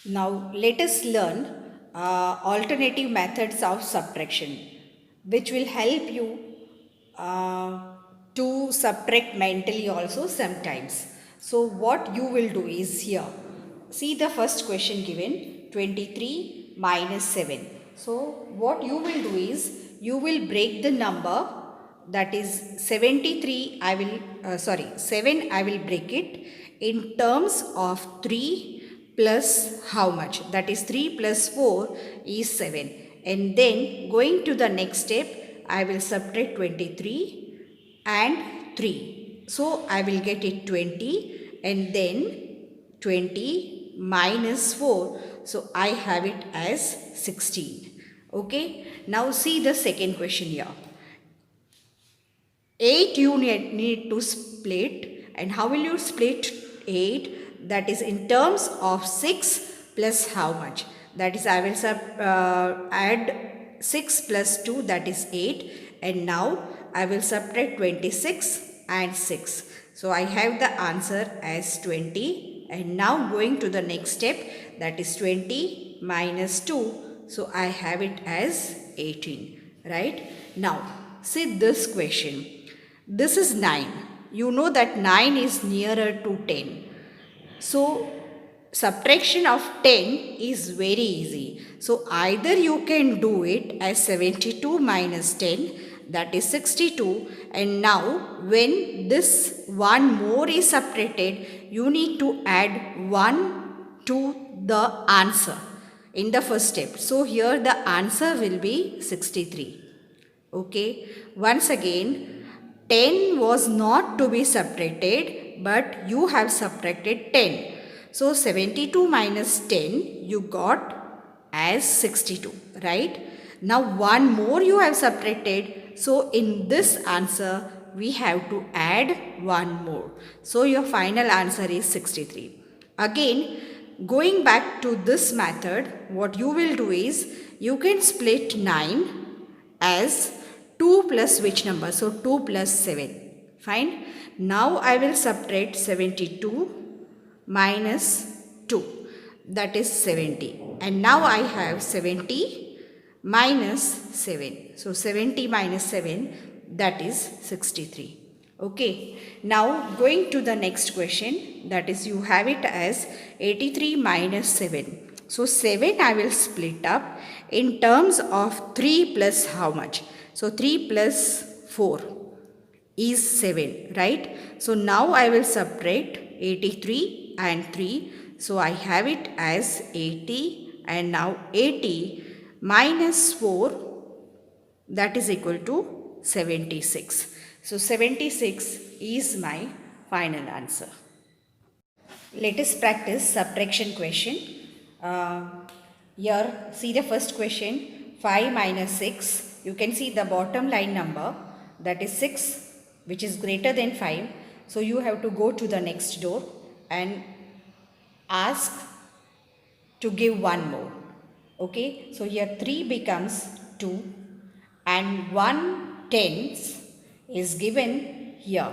Now let us learn alternative methods of subtraction, which will help you to subtract mentally also sometimes. So what you will do is here, see the first question given 23 minus 7. So what you will do is you will break the number, that is 73, I will 7, I will break it in terms of 3 plus how much, that is 3 plus 4 is 7, and then going to the next step I will subtract 23 and 3. So I will get it 20 and then 20 minus 4. So I have it as 16. Okay. Now see the second question here. 8 you need to split, and how will you split 8? That is in terms of 6 plus how much, that is I will add 6 plus 2, that is 8, and now I will subtract 26 and 6. So I have the answer as 20, and now going to the next step, that is 20 minus 2. So I have it as 18, right? Now see this question. This is 9. You know that 9 is nearer to 10. So subtraction of 10 is very easy. So either you can do it as 72 minus 10, that is 62, and now when this one more is subtracted, you need to add 1 to the answer in the first step. So here the answer will be 63. Okay. Once again, 10 was not to be subtracted, but you have subtracted 10. So 72 minus 10 you got as 62, right? Now one more you have subtracted. So in this answer we have to add one more. So your final answer is 63. Again, going back to this method, what you will do is you can split 9 as 2 plus which number? So 2 plus 7. Fine. Now I will subtract 72 minus 2, that is 70. And now I have 70 minus 7. So 70 minus 7, that is 63. Okay. Now going to the next question, that is you have it as 83 minus 7. So 7 I will split up in terms of 3 plus how much? So 3 plus 4 is 7, right? So now I will subtract 83 and 3. So I have it as 80, and now 80 minus 4, that is equal to 76. So 76 is my final answer. Let us practice subtraction question. Here see the first question, 5 minus 6. You can see the bottom line number, that is 6, which is greater than 5. So you have to go to the next door and ask to give one more. Okay. So here 3 becomes 2 and 1/10 is given here.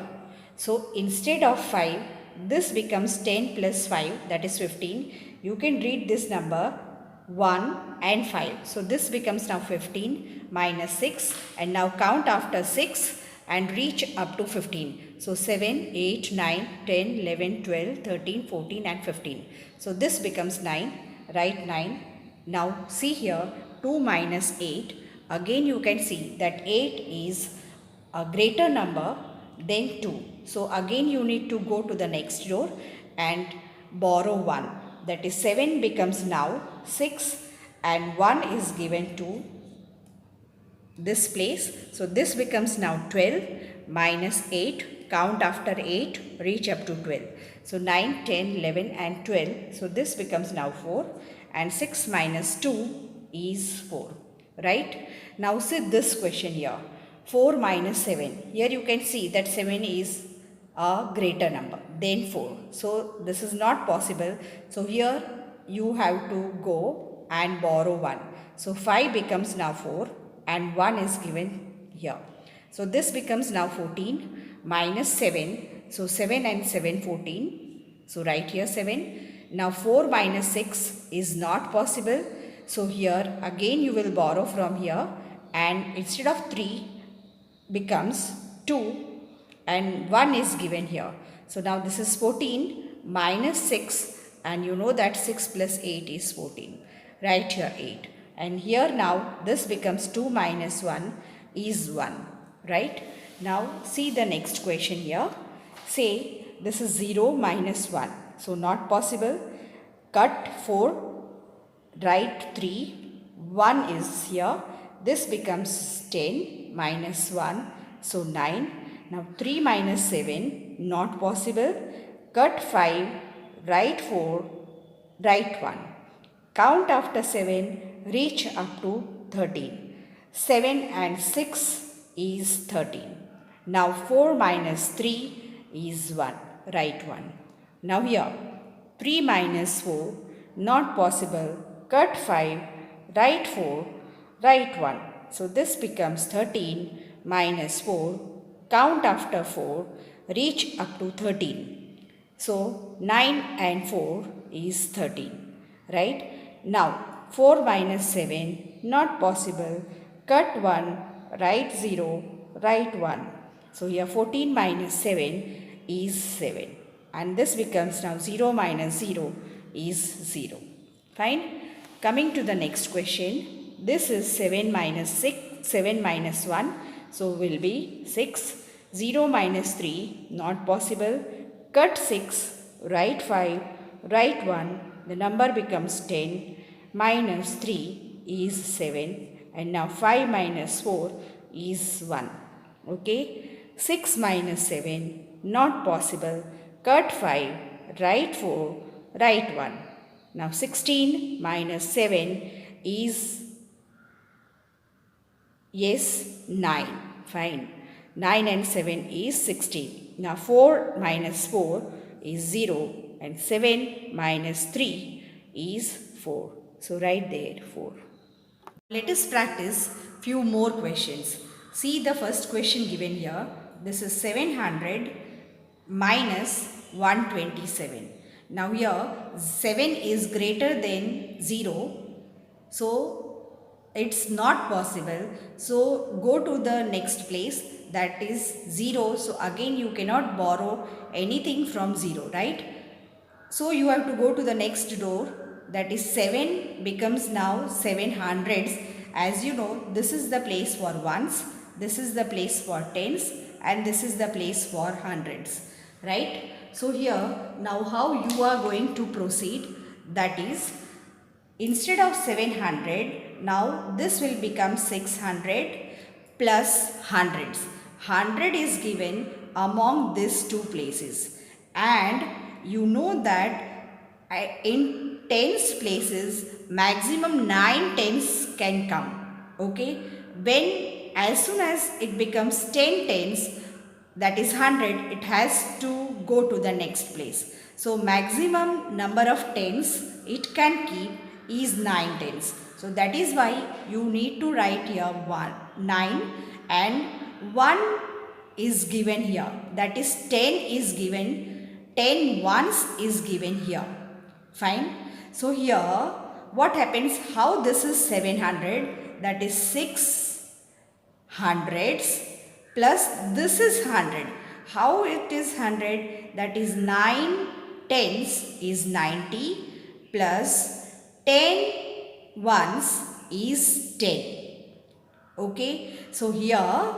So instead of 5, this becomes 10 plus 5, that is 15. You can read this number 1 and 5. So this becomes now 15 minus 6, and now count after 6 and reach up to 15. So 7, 8, 9, 10, 11, 12, 13, 14 and 15. So this becomes 9. Write 9. Now see here 2 minus 8. Again you can see that 8 is a greater number than 2. So again you need to go to the next door and borrow 1. That is 7 becomes now 6, and 1 is given to this place. So this becomes now 12 minus 8. Count after 8, reach up to 12. So 9, 10, 11 and 12. So this becomes now 4, and 6 minus 2 is 4. Right? Now see this question here. 4 minus 7. Here you can see that 7 is a greater number than 4. So this is not possible. So here you have to go and borrow 1. So 5 becomes now 4 and 1 is given here. So this becomes now 14 minus 7. So 7 and 7, 14. So write here 7. Now 4 minus 6 is not possible. So here again you will borrow from here, and instead of 3 becomes 2 and 1 is given here. So now this is 14 minus 6, and you know that 6 plus 8 is 14. Write here 8. And here now this becomes 2 minus 1 is 1. Right? Now see the next question here. Say this is 0 minus 1. So not possible. Cut 4, write 3, 1 is here. This becomes 10 minus 1. So 9. Now 3 minus 7, not possible. Cut 5, write 4, write 1. Count after 7, reach up to 13. 7 and 6 is 13. Now 4 minus 3 is 1, write 1. Now here 3 minus 4, not possible. Cut 5, write 4, write 1. So this becomes 13 minus 4. Count after 4, reach up to 13. So 9 and 4 is 13. Right? Now 4 minus 7, not possible. Cut 1, write 0, write 1. So here 14 minus 7 is 7. And this becomes now 0 minus 0 is 0. Fine? Coming to the next question. This is 7 minus 6, 7 minus 1. So will be 6. 0 minus 3, not possible. Cut 6, write 5, write 1. The number becomes 10. Minus 3 is 7. And now 5 minus 4 is 1. Okay. 6 minus 7, not possible. Cut 5, write 4, write 1. Now 16 minus 7 is, yes, 9. Fine. 9 and 7 is 16. Now 4 minus 4 is 0 and 7 minus 3 is 4. So write there 4. Let us practice few more questions. See the first question given here. This is 700 minus 127. Now here 7 is greater than 0. So it's not possible. So go to the next place, that is 0. So again you cannot borrow anything from 0, right? So you have to go to the next door, that is 7 becomes now 700s. As you know, this is the place for ones, this is the place for tens, and this is the place for hundreds, right? So here now how you are going to proceed, that is instead of 700, now this will become 600 plus hundreds. 100 is given among these two places, and you know that in tens places maximum 9 tens can come. Okay, when as soon as it becomes 10 tens, that is 100, it has to go to the next place. So maximum number of tens it can keep is 9 tens. So that is why you need to write here 9 and 1 is given here. That is 10 is given, 10 ones is given here. Fine. So here what happens, how this is 700, that is 6 hundreds plus this is 100. How it is 100, that is 9 tens is 90 plus 10 ones is 10. Okay. So here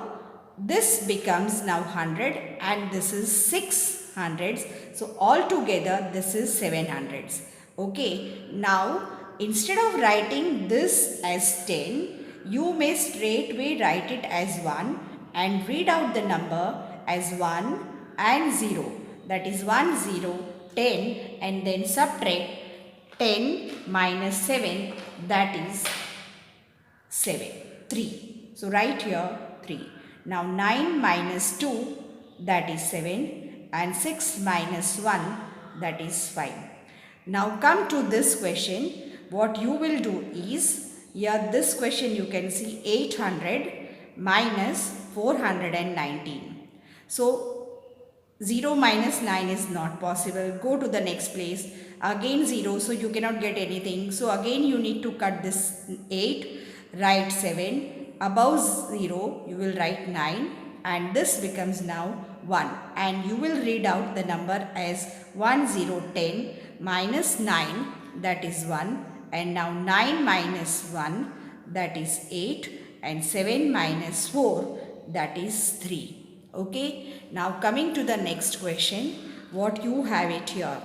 this becomes now 100 and this is 6 hundreds. So altogether this is 700s. Okay. Now instead of writing this as 10, you may straightway write it as 1 and read out the number as 1 and 0. That is 1, 0, 10, and then subtract 10 minus 7, that is 7, 3. So write here 3. Now 9 minus 2, that is 7, and 6 minus 1, that is 5. Now come to this question. What you will do is, here this question you can see 800 minus 419. So 0 minus 9 is not possible. Go to the next place. again 0, so you cannot get anything. So again you need to cut this 8, write 7, above 0 you will write 9, and this becomes now 1, and you will read out the number as 1010 minus 9, that is 1, and now 9 minus 1, that is 8, and 7 minus 4, that is 3. Okay, now coming to the next question, what you have it here.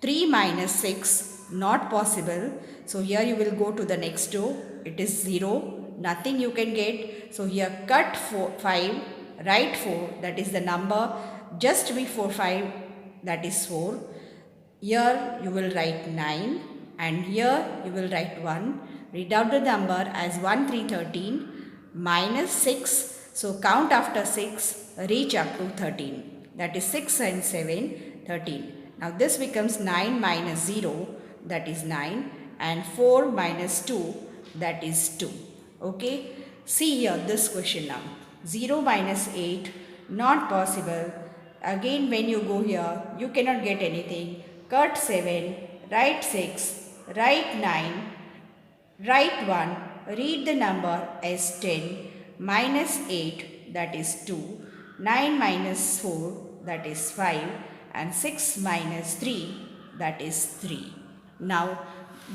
3 minus 6, not possible. So here you will go to the next row. It is 0, nothing you can get. So here cut 5, write 4, that is the number just before 5, that is 4. Here you will write 9, and here you will write 1. Read out the number as 1 3 13 minus 6. So count after 6, reach up to 13. That is 6 and 7, 13. Now this becomes 9 minus 0, that is 9, and 4 minus 2, that is 2. Okay. See here this question now. 0 minus 8, not possible. Again when you go here, you cannot get anything. Cut 7, write 6, write 9, write 1, read the number as 10, minus 8, that is 2, 9 minus 4, that is 5, and 6 minus 3, that is 3. Now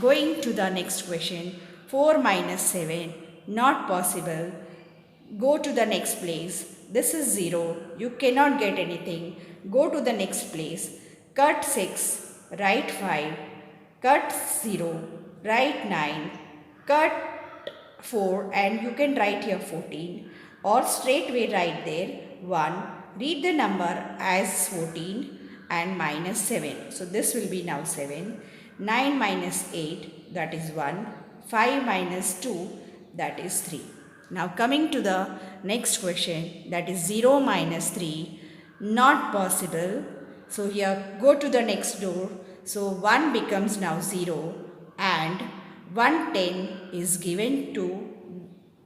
going to the next question, 4 minus 7, not possible. Go to the next place. This is 0, you cannot get anything. Go to the next place. Cut 6, write 5, cut 0, write 9, cut 4, and you can write here 14, or straightway write there 1, read the number as 14, and minus 7. So this will be now 7. 9 minus 8, that is 1. 5 minus 2, that is 3. Now coming to the next question, that is 0 minus 3, not possible. So here go to the next door. So 1 becomes now 0, and 110 is given to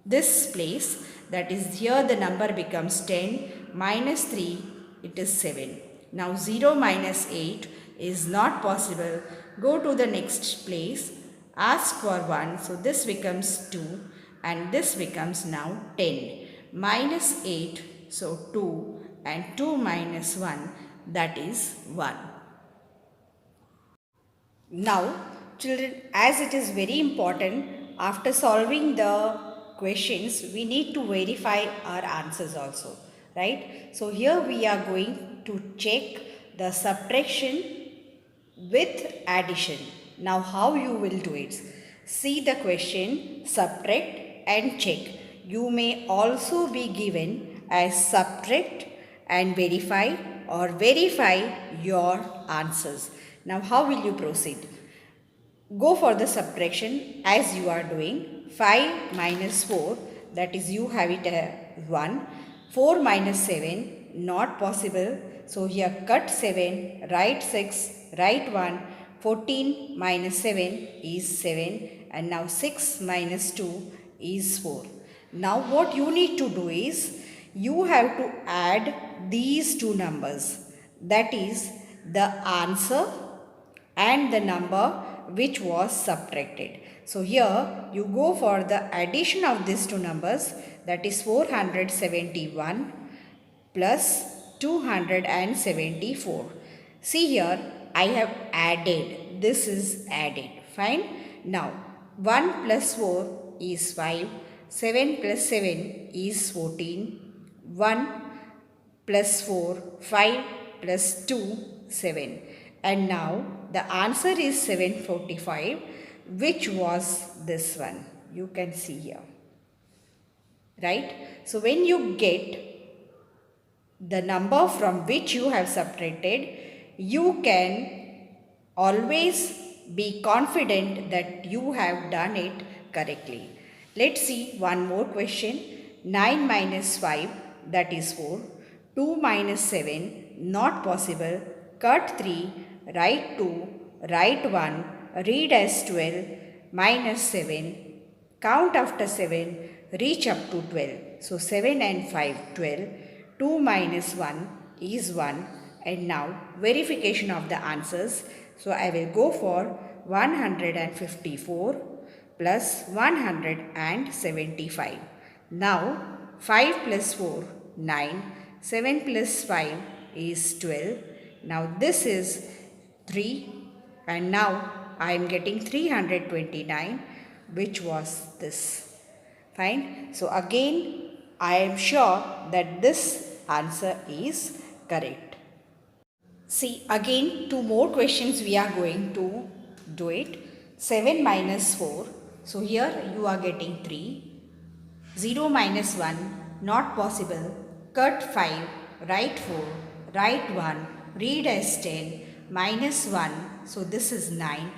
this place, that is here the number becomes 10, minus 3, it is 7. Now 0 minus 8 is not possible. Go to the next place, ask for 1, so this becomes 2, and this becomes now 10. Minus 8, so 2, and 2 minus 1, that is 1. Now children, as it is very important, after solving the questions, we need to verify our answers also, right? So here we are going to check the subtraction with addition. Now how you will do it? See the question, subtract and check. You may also be given as subtract and verify, or verify your answers. Now how will you proceed? Go for the subtraction as you are doing. 5 minus 4, that is you have it 1. 4 minus 7, not possible. So here cut 7, write 6, write 1. 14 minus 7 is 7, and now 6 minus 2 is 4. Now what you need to do is, you have to add these two numbers, that is the answer and the number which was subtracted. So here you go for the addition of these two numbers, that is 471 plus 274. See here, I have added, this is added, fine. Now 1 plus 4 is 5, 7 plus 7 is 14, 1 plus 4, 5 plus 2, 7. And now the answer is 745, which was this one. You can see here, right? So when you get the number from which you have subtracted, you can always be confident that you have done it correctly. Let's see one more question. 9 minus 5, that is 4. 2 minus 7, not possible. Cut 3, write 2, write 1, read as 12, minus 7. Count after 7, reach up to 12. So 7 and 5, 12. 2 minus 1 is 1. And now verification of the answers. So I will go for 154 plus 175. Now 5 plus 4, 9. 7 plus 5 is 12. Now this is 3, and now I am getting 329, which was this. Fine. So again I am sure that this answer is correct. See, again two more questions we are going to do it. 7 minus 4. So here you are getting 3. 0 minus 1, not possible. Cut 5, write 4, write 1, read as 10, minus 1, so this is 9.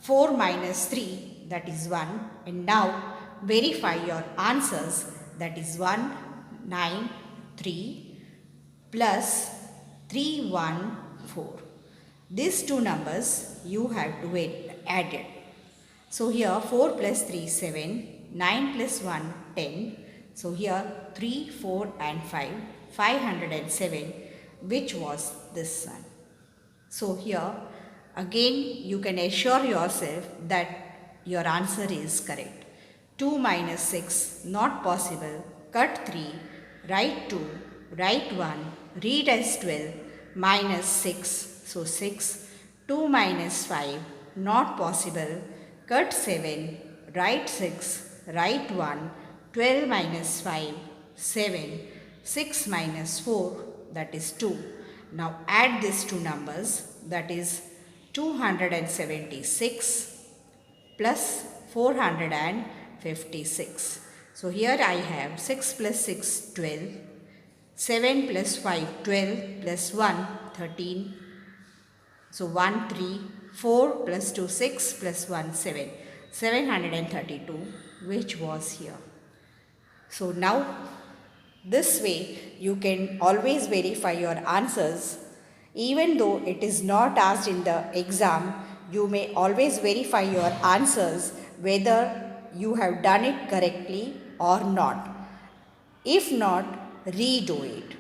4 minus 3, that is 1. And now verify your answers, that is 1, 9, 3 plus 3, 1, 4. These two numbers you have to add it. So here 4 plus 3, 7, 9 plus 1, 10. So here 3, 4 and 5, 507, which was this one. So here again you can assure yourself that your answer is correct. 2 minus 6, not possible. Cut 3, write 2, write 1, read as 12, minus 6, so 6. 2 minus 5, not possible. Cut 7, write 6, write 1, 12 minus 5, 7, 6 minus 4, that is 2. Now add these two numbers, that is 276 plus 456. So here I have 6 plus 6, 12, 7 plus 5, 12 plus 1, 13. So 1, 3, 4 plus 2, 6 plus 1, 7. 732, which was here. So now this way you can always verify your answers. Even though it is not asked in the exam, you may always verify your answers whether you have done it correctly or not. If not, redo it.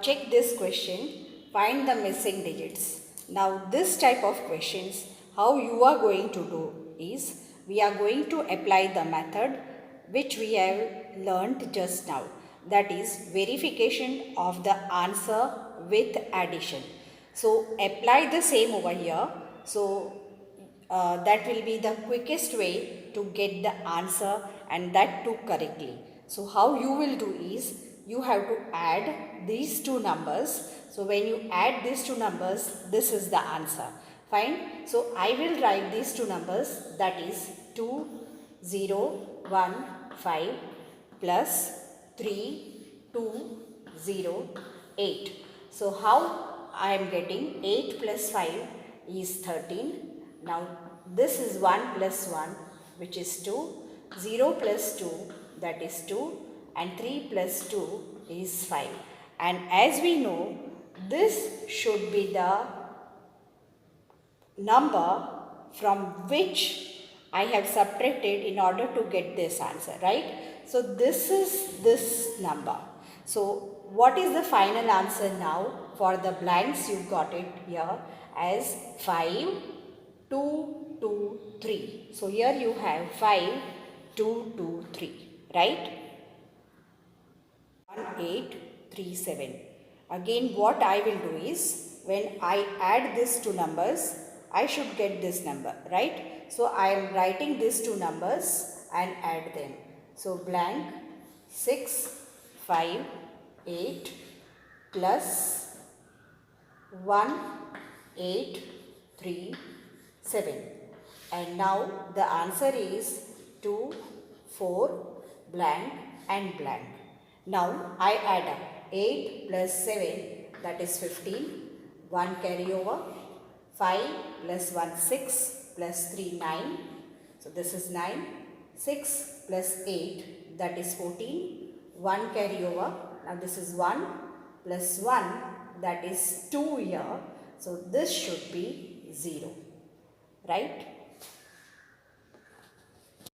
Check this question, find the missing digits. Now this type of questions, how you are going to do is, we are going to apply the method which we have learnt just now. That is verification of the answer with addition. So apply the same over here. So that will be the quickest way to get the answer, and that too correctly. So how you will do is, you have to add these two numbers. So when you add these two numbers, this is the answer. Fine. So I will write these two numbers, that is 2, 0, 1, 5 plus 3, 2, 0, 8. So how I am getting 8 plus 5 is 13. Now this is 1 plus 1, which is 2, 0 plus 2, that is 2, and 3 plus 2 is 5. And as we know, this should be the number from which I have subtracted in order to get this answer, right? So this is this number. So what is the final answer now? For the blanks, you got it here as 5, 2, 2, 3. So here you have 5, 2, 2, 3, right? 1837. Again, what I will do is, when I add these two numbers, I should get this number, right? So I am writing these two numbers and add them. So blank 6, 5, 8 plus 1, 8, 3, 7. And now the answer is 2, 4, blank and blank. Now I add up 8 plus 7, that is 15, 1 carry over, 5 plus 1, 6 plus 3, 9, so this is 9, 6 plus 8, that is 14, 1 carry over, now this is 1 plus 1, that is 2 here, so this should be 0, right?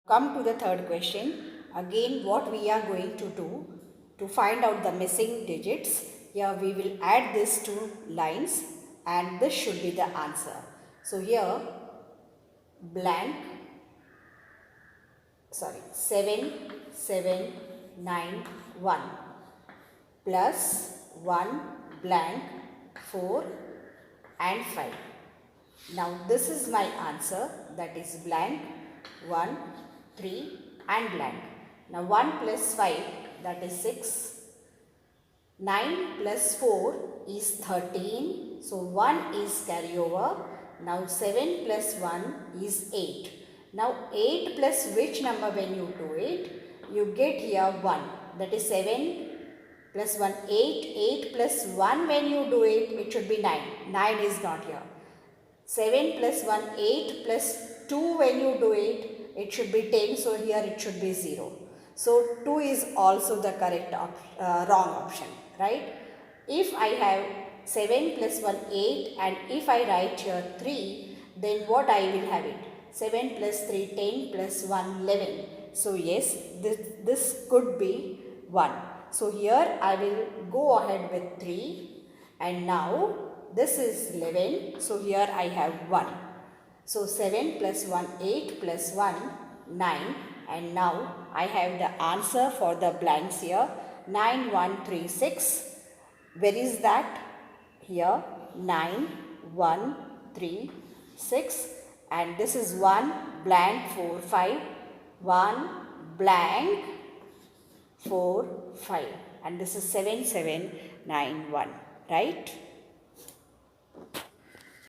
Come to the third question. Again, what we are going to do to find out the missing digits, here we will add these two lines. and this should be the answer. So here blank, 7791 plus 1 blank 4 and 5. Now this is my answer, that is blank 1, 3 and blank. Now 1 plus 5, that is 6. 9 plus 4 is 13. So 1 is carryover. Now 7 plus 1 is 8. Now 8 plus which number when you do it? You get here 1. That is 7 plus 1, 8. 8 plus 1 when you do it, it should be 9. 9 is not here. 7 plus 1, 8 plus 2 when you do it, it should be 10. So here it should be 0. So 2 is also the correct wrong option, right? If I have 7 plus 1, 8 and if I write here 3, then what I will have it? 7 plus 3, 10 plus 1, 11. So yes, this could be 1. So here I will go ahead with 3 and now this is 11. So here I have 1. So 7 plus 1, 8 plus 1, 9. And now I have the answer for the blanks here, 9136. Where is that? Here 9136, and this is 1 blank 4 5, 1 blank 4 5, and this is 7791, right?